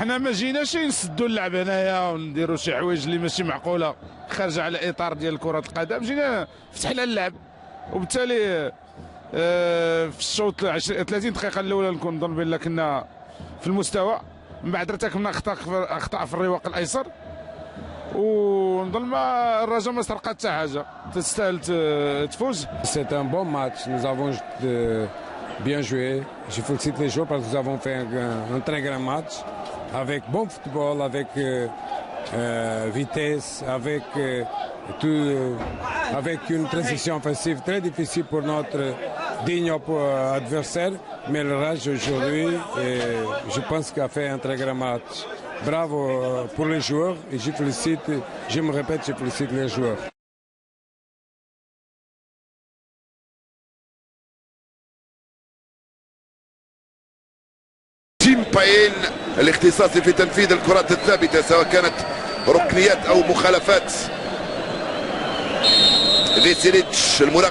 حنا ما جيناش نسدوا اللعب هنايا ونديروا شي حوايج اللي ماشي معقوله خارجه على اطار ديال كره القدم. جينا فتحنا اللعب، وبالتالي في الشوط 30 دقيقه الاولى نظن بان كنا في المستوى. من بعد ارتكبنا اخطاء في الرواق الايسر، ونظن ما الرجاء ما سرقت حتى حاجه، تستاهل تفوز. C'est un bon match, nous avons bien joué. Je félicite les joueurs parce que nous avons fait un très grand match avec bon football, avec vitesse, avec une transition offensive très difficile pour notre digne adversaire. Mais le Raj aujourd'hui, je pense qu'il a fait un très grand match. Bravo pour les joueurs et je me répète, je félicite les joueurs. تيم باين الاختصاصي في تنفيذ الكرات الثابتة سواء كانت ركنيات أو مخالفات. فيسيليتش المراقب